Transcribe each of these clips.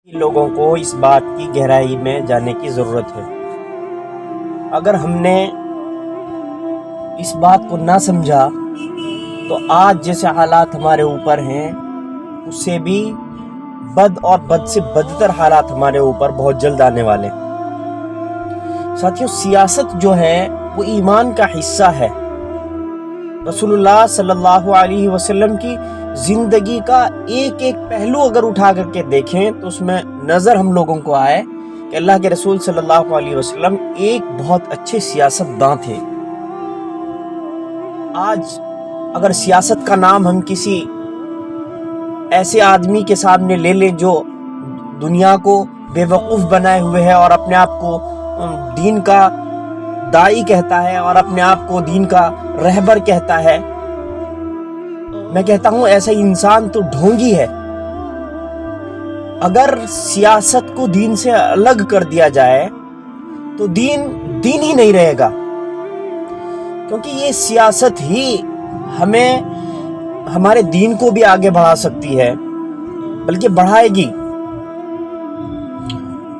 لوگوں کو اس بات کی گہرائی میں جانے کی ضرورت ہے۔ اگر ہم نے اس بات کو نہ سمجھا تو آج جیسے حالات ہمارے اوپر ہیں اس سے بھی بد اور بد سے بدتر حالات ہمارے اوپر بہت جلد آنے والے ہیں۔ ساتھیوں، سیاست جو ہے وہ ایمان کا حصہ ہے۔ رسول اللہ صلی اللہ علیہ وسلم کی زندگی کا ایک ایک پہلو اگر اٹھا کر کے دیکھیں تو اس میں نظر ہم لوگوں کو آئے کہ اللہ کے رسول صلی اللہ علیہ وسلم ایک بہت اچھے سیاست داں تھے۔ آج اگر سیاست کا نام ہم کسی ایسے آدمی کے سامنے لے لیں جو دنیا کو بے وقوف بنائے ہوئے ہے اور اپنے آپ کو دین کا داعی کہتا ہے اور اپنے آپ کو دین کا رہبر کہتا ہے، میں کہتا ہوں ایسا انسان تو ڈھونگی ہے۔ اگر سیاست کو دین سے الگ کر دیا جائے تو دین ہی نہیں رہے گا، کیونکہ یہ سیاست ہی ہمیں ہمارے دین کو بھی آگے بڑھا سکتی ہے، بلکہ بڑھائے گی۔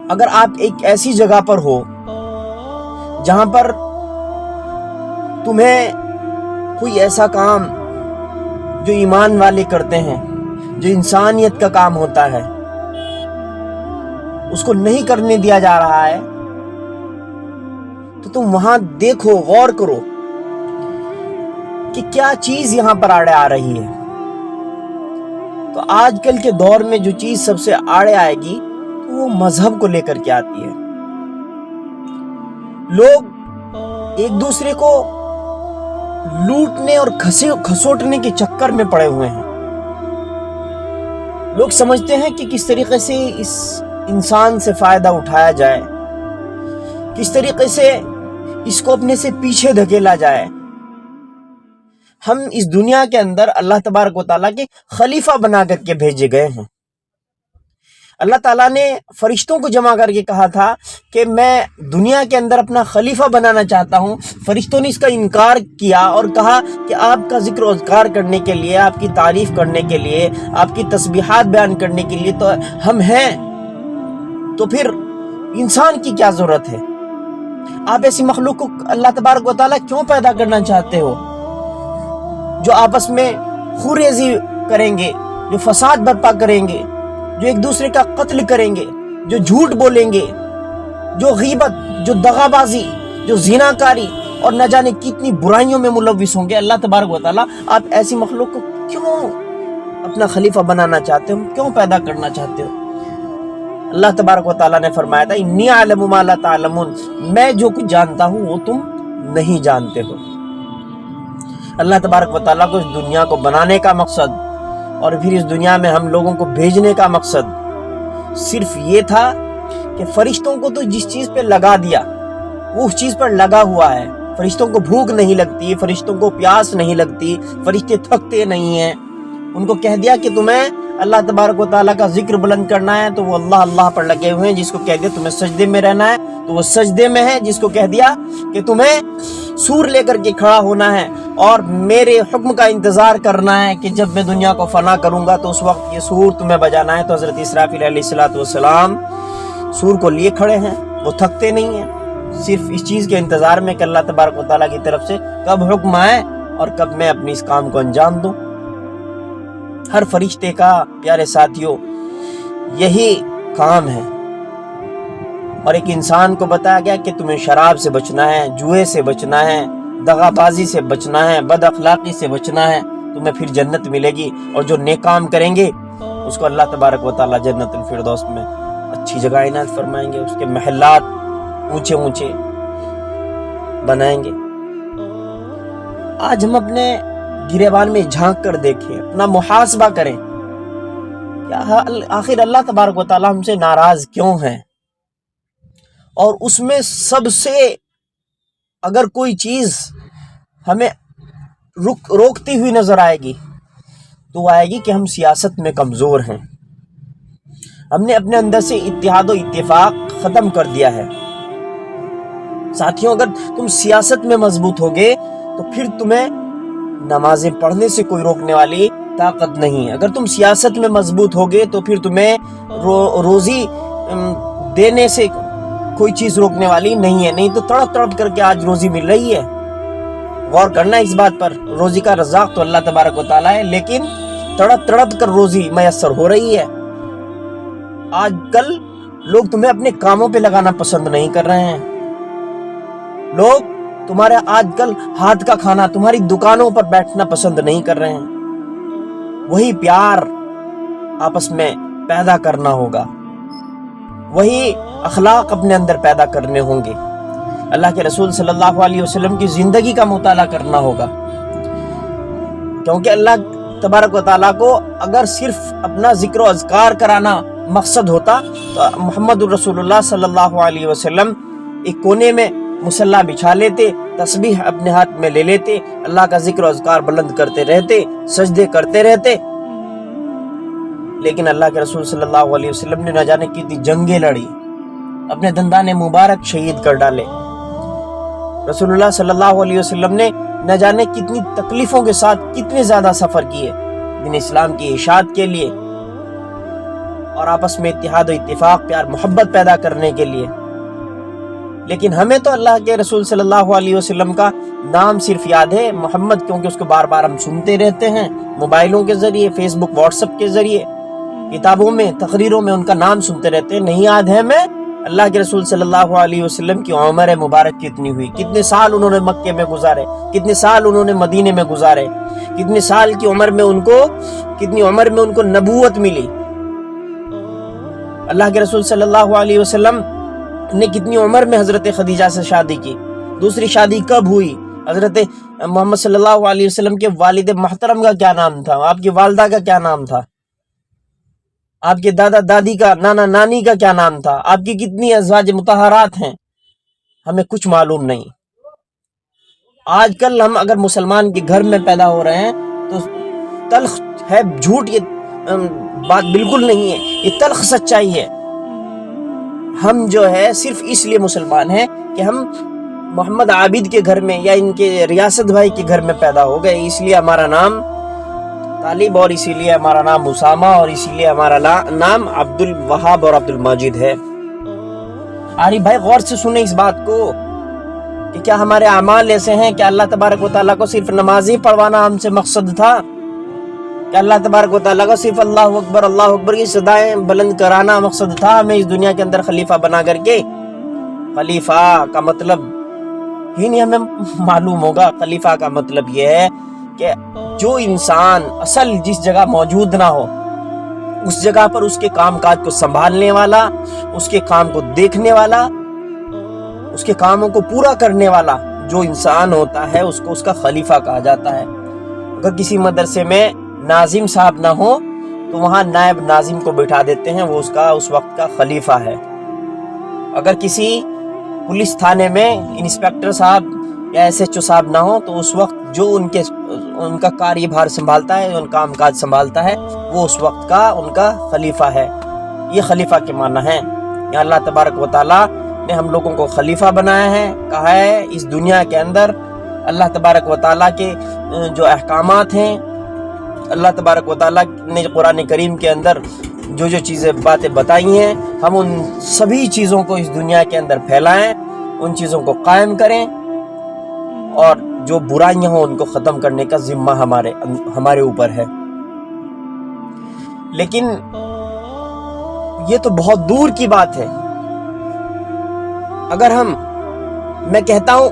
اگر آپ ایک ایسی جگہ پر ہو جہاں پر تمہیں کوئی ایسا کام جو ایمان والے کرتے ہیں، جو انسانیت کا کام ہوتا ہے، اس کو نہیں کرنے دیا جا رہا ہے تو تم وہاں دیکھو، غور کرو کہ کیا چیز یہاں پر آڑے آ رہی ہے۔ تو آج کل کے دور میں جو چیز سب سے آڑے آئے گی تو وہ مذہب کو لے کر کے آتی ہے۔ لوگ ایک دوسرے کو لوٹنے اور کھسوٹنے کے چکر میں پڑے ہوئے ہیں۔ لوگ سمجھتے ہیں کہ کس طریقے سے اس انسان سے فائدہ اٹھایا جائے، کس طریقے سے اس کو اپنے سے پیچھے دھکیلا جائے۔ ہم اس دنیا کے اندر اللہ تبارک و تعالیٰ کے خلیفہ بنا کر کے بھیجے گئے ہیں۔ اللہ تعالیٰ نے فرشتوں کو جمع کر کے کہا تھا کہ میں دنیا کے اندر اپنا خلیفہ بنانا چاہتا ہوں۔ فرشتوں نے اس کا انکار کیا اور کہا کہ آپ کا ذکر و اذکار کرنے کے لیے، آپ کی تعریف کرنے کے لیے، آپ کی تسبیحات بیان کرنے کے لیے تو ہم ہیں، تو پھر انسان کی کیا ضرورت ہے؟ آپ ایسی مخلوق کو اللہ تبارک و تعالیٰ کیوں پیدا کرنا چاہتے ہو جو آپس میں خوریزی کریں گے، جو فساد برپا کریں گے، جو ایک دوسرے کا قتل کریں گے، جو جھوٹ بولیں گے، جو غیبت، جو دغابازی، جو زناکاری اور نہ جانے کتنی برائیوں میں ملوث ہوں گے۔ اللہ تبارک و تعالیٰ آپ ایسی مخلوق کو کیوں اپنا خلیفہ بنانا چاہتے ہو، کیوں پیدا کرنا چاہتے ہو؟ اللہ تبارک و تعالیٰ نے فرمایا تھا انی اعلم ما لا تعلمون، میں جو کچھ جانتا ہوں وہ تم نہیں جانتے ہو۔ اللہ تبارک و تعالیٰ کو اس دنیا کو بنانے کا مقصد اور پھر اس دنیا میں ہم لوگوں کو بھیجنے کا مقصد صرف یہ تھا کہ فرشتوں کو تو جس چیز پہ لگا دیا وہ اس چیز پر لگا ہوا ہے۔ فرشتوں کو بھوک نہیں لگتی، فرشتوں کو پیاس نہیں لگتی، فرشتے تھکتے نہیں ہیں۔ ان کو کہہ دیا کہ تمہیں اللہ تبارک و تعالیٰ کا ذکر بلند کرنا ہے تو وہ اللہ پر لگے ہوئے ہیں۔ جس کو کہہ دیا تمہیں سجدے میں رہنا ہے تو وہ سجدے میں ہے۔ جس کو کہہ دیا کہ تمہیں سور لے کر کے کھڑا ہونا ہے اور میرے حکم کا انتظار کرنا ہے کہ جب میں دنیا کو فنا کروں گا تو اس وقت یہ سور تمہیں بجانا ہے، تو حضرت اسرافیل علیہ السلام سور کو لیے کھڑے ہیں۔ وہ تھکتے نہیں ہیں، صرف اس چیز کے انتظار میں کہ اللہ تبارک و تعالیٰ کی طرف سے کب حکم آئے اور کب میں اپنی اس کام کو انجام دوں۔ ہر فرشتے کا پیارے ساتھیوں یہی کام ہے۔ اور ایک انسان کو بتایا گیا کہ تمہیں شراب سے بچنا ہے، جوئے سے بچنا ہے، دغا بازی سے بچنا ہے، بد اخلاقی سے بچنا ہے، تمہیں پھر جنت ملے گی۔ اور جو نیک کام کریں گے اس کو اللہ تبارک و تعالیٰ جنت الفردوس میں اچھی جگہ عنایت فرمائیں گے، اس کے محلات اونچے اونچے بنائیں گے۔ آج ہم اپنے گریبان میں جھانک کر دیکھیں، اپنا محاسبہ کریں کہ آخر اللہ تبارک و تعالیٰ ہم سے ناراض کیوں ہیں؟ اور اس میں سب سے اگر کوئی چیز ہمیں روکتی ہوئی نظر آئے گی تو وہ آئے گی کہ ہم سیاست میں کمزور ہیں۔ ہم نے اپنے اندر سے اتحاد و اتفاق ختم کر دیا ہے۔ ساتھیوں، اگر تم سیاست میں مضبوط ہوگے تو پھر تمہیں نمازیں پڑھنے سے کوئی روکنے والی طاقت نہیں. اگر تم سیاست میں مضبوط ہوگے تو پھر تمہیں روزی دینے سے کوئی چیز روکنے والی نہیں ہے. نہیں تو تڑپ تڑپ کر کے آج روزی مل رہی ہے. غور کرنا اس بات پر. روزی کا رزاق تو اللہ تبارک و تعالیٰ ہے، لیکن تڑپ تڑپ کر روزی میسر ہو رہی ہے. آج کل لوگ تمہیں اپنے کاموں پہ لگانا پسند نہیں کر رہے ہیں. لوگ تمہارے آج کل ہاتھ کا کھانا تمہاری دکانوں پر بیٹھنا پسند نہیں کر رہے ہیں. وہی پیار آپس میں پیدا کرنا ہوگا، وہی اخلاق اپنے اندر پیدا کرنے ہوں گے. اللہ کے رسول صلی اللہ علیہ وسلم کی زندگی کا مطالعہ کرنا ہوگا، کیونکہ اللہ تبارک و تعالیٰ کو اگر صرف اپنا ذکر و اذکار کرانا مقصد ہوتا تو محمد الرسول اللہ صلی اللہ علیہ وسلم ایک کونے میں مصلی بچھا لیتے، تسبیح اپنے ہاتھ میں لے لیتے، اللہ کا ذکر و اذکار بلند کرتے رہتے، سجدے کرتے رہتے. لیکن اللہ کے رسول صلی اللہ علیہ وسلم نے نہ جانے کتنی جنگیں لڑی، اپنے دندان مبارک شہید کر ڈالے. رسول اللہ صلی اللہ علیہ وسلم نے نہ جانے کتنی تکلیفوں کے ساتھ کتنے زیادہ سفر کیے دین اسلام کی اشاعت کے لیے اور آپس میں اتحاد و اتفاق، پیار محبت پیدا کرنے کے لیے. لیکن ہمیں تو اللہ کے رسول صلی اللہ علیہ وسلم کا نام صرف یاد ہے محمد، کیونکہ اس کو بار بار ہم سنتے رہتے ہیں موبائلوں کے ذریعے، فیس بک، واٹس ایپ کے ذریعے، کتابوں میں، تقریروں میں ان کا نام سنتے رہتے ہیں. نہیں یاد ہے ہمیں اللہ کے رسول صلی اللہ علیہ وسلم کی عمر مبارک کتنی ہوئی، کتنے سال انہوں نے مکے میں گزارے، کتنے سال انہوں نے مدینے میں گزارے، کتنے سال کی عمر میں کتنی عمر میں ان کو نبوت ملی. اللہ کے رسول صلی اللہ علیہ وسلم نے کتنی عمر میں حضرت خدیجہ سے شادی کی. دوسری شادی کب ہوئی؟ حضرت محمد صلی اللہ علیہ وسلم کے والد محترم کا کیا نام تھا؟ آپ کی والدہ کا کیا نام تھا؟ آپ کے دادا دادی کا، نانا نانی کا کیا نام تھا؟ آپ کی کتنی ازواج مطہرات ہیں؟ ہمیں کچھ معلوم نہیں. آج کل ہم اگر مسلمان کے گھر میں پیدا ہو رہے ہیں تو تلخ ہے، جھوٹ یہ بات بالکل نہیں ہے، یہ تلخ سچائی ہے. ہم جو ہے صرف اس لیے مسلمان ہیں کہ ہم محمد عابد کے گھر میں یا ان کے ریاست بھائی کے گھر میں پیدا ہو گئے، اس لیے ہمارا نام طالب اور اسی لیے ہمارا نام اسامہ اور اسی لیے ہمارا نام عبد الوہاب اور عبد الماجد ہے. عارف بھائی غور سے سنیں اس بات کو کہ کیا ہمارے اعمال ایسے ہیں کہ اللہ تبارک و تعالیٰ کو صرف نماز ہی پڑھوانا ہم سے مقصد تھا؟ کہ اللہ تبارک و تعالیٰ کو صرف اللہ اکبر کی صدائیں بلند کرانا مقصد تھا ہمیں اس دنیا کے اندر خلیفہ بنا کر کے؟ خلیفہ کا مطلب ہی نہیں ہمیں معلوم ہوگا. خلیفہ کا مطلب یہ ہے کہ جو انسان اصل جس جگہ موجود نہ ہو اس جگہ پر اس کے کام کاج کو سنبھالنے والا، اس کے کام کو دیکھنے والا، اس کے کاموں کو پورا کرنے والا جو انسان ہوتا ہے اس کو اس کا خلیفہ کہا جاتا ہے. اگر کسی مدرسے میں ناظم صاحب نہ ہو تو وہاں نائب ناظم کو بٹھا دیتے ہیں، وہ اس وقت کا خلیفہ ہے. اگر کسی پولیس تھانے میں انسپیکٹر صاحب یا ایس ایچ او صاحب نہ ہو تو اس وقت جو ان کا کاریہ بھار سنبھالتا ہے، ان کام کاج سنبھالتا ہے، وہ اس وقت کا ان کا خلیفہ ہے. یہ خلیفہ کے معنی ہے. یا اللہ تبارک و تعالیٰ نے ہم لوگوں کو خلیفہ بنایا ہے. کہا ہے اس دنیا کے اندر اللہ تبارک و تعالیٰ کے جو احکامات ہیں، اللہ تبارک و تعالیٰ نے قرآن کریم کے اندر جو چیزیں باتیں بتائی ہیں، ہم ان سبھی چیزوں کو اس دنیا کے اندر پھیلائیں، ان چیزوں کو قائم کریں اور جو برائیاں ہوں ان کو ختم کرنے کا ذمہ ہمارے اوپر ہے. لیکن یہ تو بہت دور کی بات ہے. اگر میں کہتا ہوں